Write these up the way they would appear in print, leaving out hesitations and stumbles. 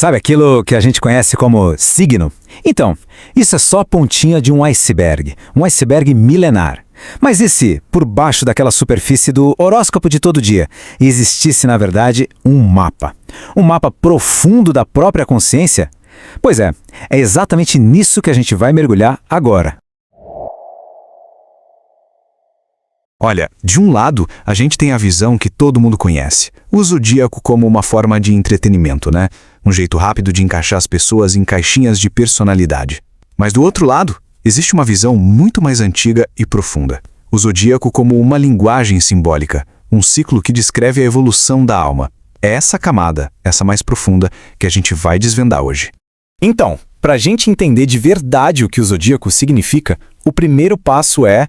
Sabe aquilo que a gente conhece como signo? Então, isso é só a pontinha de um iceberg milenar. Mas e se, por baixo daquela superfície do horóscopo de todo dia, existisse, na verdade, um mapa? Um mapa profundo da própria consciência? Pois é exatamente nisso que a gente vai mergulhar agora. Olha, de um lado, a gente tem a visão que todo mundo conhece. O zodíaco como uma forma de entretenimento, né? Um jeito rápido de encaixar as pessoas em caixinhas de personalidade. Mas do outro lado, existe uma visão muito mais antiga e profunda. O zodíaco como uma linguagem simbólica, um ciclo que descreve a evolução da alma. É essa camada, essa mais profunda, que a gente vai desvendar hoje. Então, para a gente entender de verdade o que o zodíaco significa, o primeiro passo é,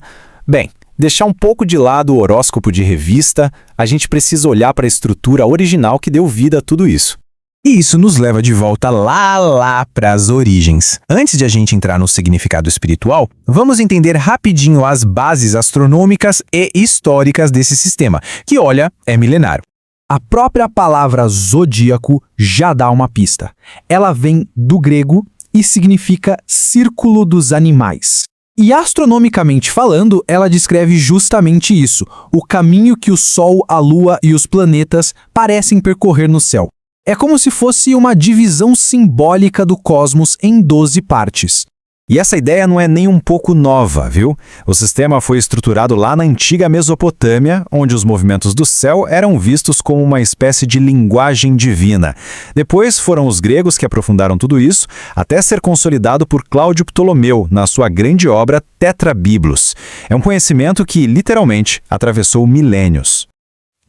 deixar um pouco de lado o horóscopo de revista, a gente precisa olhar para a estrutura original que deu vida a tudo isso. E isso nos leva de volta lá para as origens. Antes de a gente entrar no significado espiritual, vamos entender rapidinho as bases astronômicas e históricas desse sistema, que, olha, é milenário. A própria palavra zodíaco já dá uma pista. Ela vem do grego e significa círculo dos animais. E astronomicamente falando, ela descreve justamente isso, o caminho que o Sol, a Lua e os planetas parecem percorrer no céu. É como se fosse uma divisão simbólica do cosmos em 12 partes. E essa ideia não é nem um pouco nova, viu? O sistema foi estruturado lá na antiga Mesopotâmia, onde os movimentos do céu eram vistos como uma espécie de linguagem divina. Depois foram os gregos que aprofundaram tudo isso, até ser consolidado por Cláudio Ptolomeu na sua grande obra Tetrabiblos. É um conhecimento que, literalmente, atravessou milênios.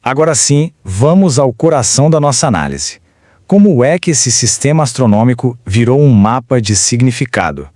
Agora sim, vamos ao coração da nossa análise. Como é que esse sistema astronômico virou um mapa de significado?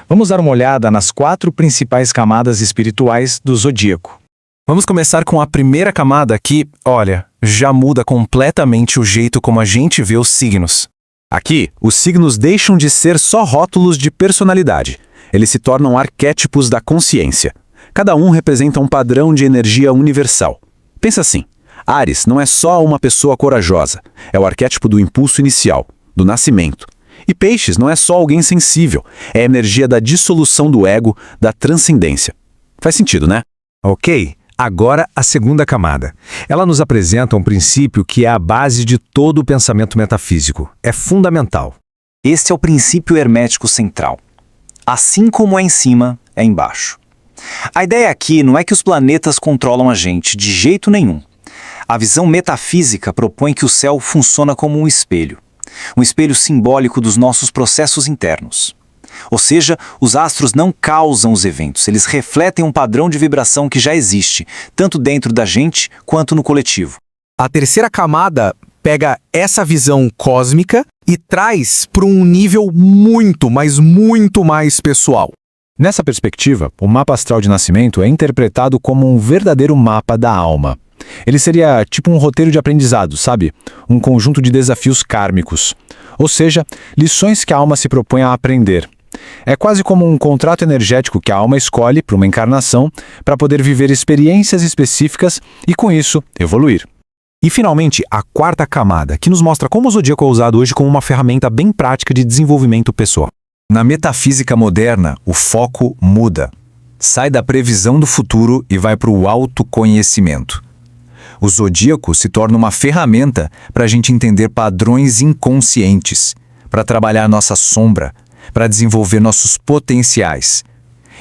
Vamos dar uma olhada nas 4 principais camadas espirituais do zodíaco. Vamos começar com a primeira camada que, olha, já muda completamente o jeito como a gente vê os signos. Aqui, os signos deixam de ser só rótulos de personalidade. Eles se tornam arquétipos da consciência. Cada um representa um padrão de energia universal. Pensa assim, Áries não é só uma pessoa corajosa, é o arquétipo do impulso inicial, do nascimento. E Peixes não é só alguém sensível, é a energia da dissolução do ego, da transcendência. Faz sentido, né? Ok, agora a segunda camada. Ela nos apresenta um princípio que é a base de todo o pensamento metafísico. É fundamental. Este é o princípio hermético central. Assim como é em cima, é embaixo. A ideia aqui não é que os planetas controlam a gente, de jeito nenhum. A visão metafísica propõe que o céu funciona como um espelho simbólico dos nossos processos internos. Ou seja, os astros não causam os eventos, eles refletem um padrão de vibração que já existe, tanto dentro da gente quanto no coletivo. A terceira camada pega essa visão cósmica e traz para um nível muito mais pessoal. Nessa perspectiva, o mapa astral de nascimento é interpretado como um verdadeiro mapa da alma. Ele seria tipo um roteiro de aprendizado, sabe? Um conjunto de desafios kármicos. Ou seja, lições que a alma se propõe a aprender. É quase como um contrato energético que a alma escolhe para uma encarnação para poder viver experiências específicas e, com isso, evoluir. E, finalmente, a quarta camada, que nos mostra como o zodíaco é usado hoje como uma ferramenta bem prática de desenvolvimento pessoal. Na metafísica moderna, o foco muda. Sai da previsão do futuro e vai para o autoconhecimento. O zodíaco se torna uma ferramenta para a gente entender padrões inconscientes, para trabalhar nossa sombra, para desenvolver nossos potenciais.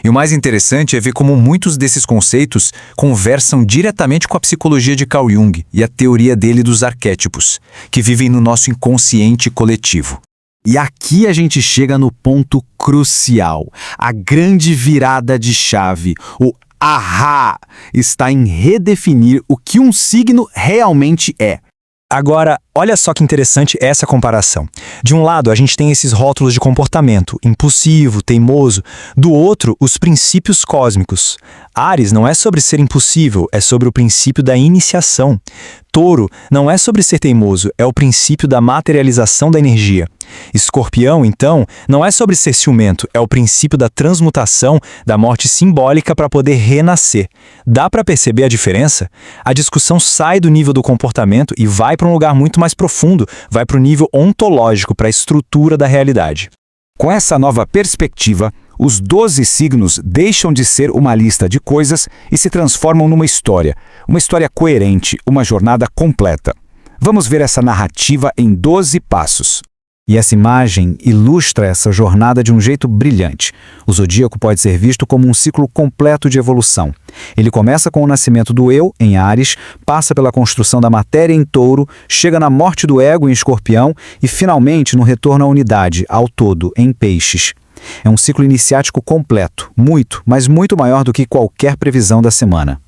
E o mais interessante é ver como muitos desses conceitos conversam diretamente com a psicologia de Carl Jung e a teoria dele dos arquétipos, que vivem no nosso inconsciente coletivo. E aqui a gente chega no ponto crucial, a grande virada de chave, o ahá está em redefinir o que um signo realmente é. Agora, olha só que interessante essa comparação. De um lado, a gente tem esses rótulos de comportamento, impulsivo, teimoso. Do outro, os princípios cósmicos. Áries não é sobre ser impossível, é sobre o princípio da iniciação. Touro não é sobre ser teimoso, é o princípio da materialização da energia. Escorpião, então, não é sobre ser ciumento, é o princípio da transmutação, da morte simbólica para poder renascer. Dá para perceber a diferença? A discussão sai do nível do comportamento e vai para um lugar muito mais mais profundo, vai para o nível ontológico, para a estrutura da realidade. Com essa nova perspectiva, os 12 signos deixam de ser uma lista de coisas e se transformam numa história coerente, uma jornada completa. Vamos ver essa narrativa em 12 passos. E essa imagem ilustra essa jornada de um jeito brilhante. O zodíaco pode ser visto como um ciclo completo de evolução. Ele começa com o nascimento do eu, em Áries, passa pela construção da matéria em Touro, chega na morte do ego em Escorpião e, finalmente, no retorno à unidade, ao todo, em Peixes. É um ciclo iniciático completo, muito, mas muito maior do que qualquer previsão da semana.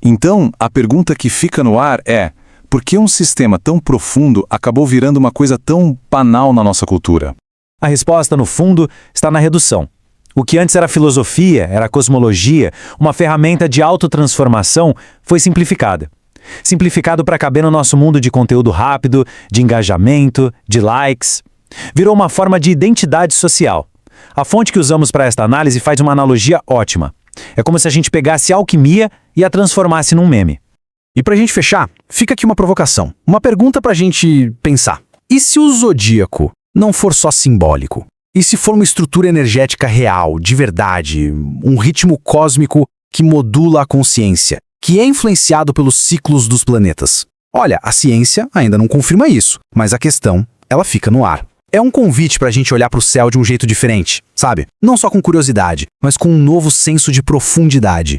Então, a pergunta que fica no ar é: por que um sistema tão profundo acabou virando uma coisa tão banal na nossa cultura? A resposta, no fundo, está na redução. O que antes era filosofia, era cosmologia, uma ferramenta de autotransformação, foi simplificada. Simplificado para caber no nosso mundo de conteúdo rápido, de engajamento, de likes. Virou uma forma de identidade social. A fonte que usamos para esta análise faz uma analogia ótima. É como se a gente pegasse a alquimia e a transformasse num meme. E pra gente fechar, fica aqui uma provocação. Uma pergunta pra gente pensar. E se o zodíaco não for só simbólico? E se for uma estrutura energética real, de verdade, um ritmo cósmico que modula a consciência, que é influenciado pelos ciclos dos planetas? Olha, a ciência ainda não confirma isso, mas a questão, ela fica no ar. É um convite pra gente olhar pro céu de um jeito diferente, sabe? Não só com curiosidade, mas com um novo senso de profundidade.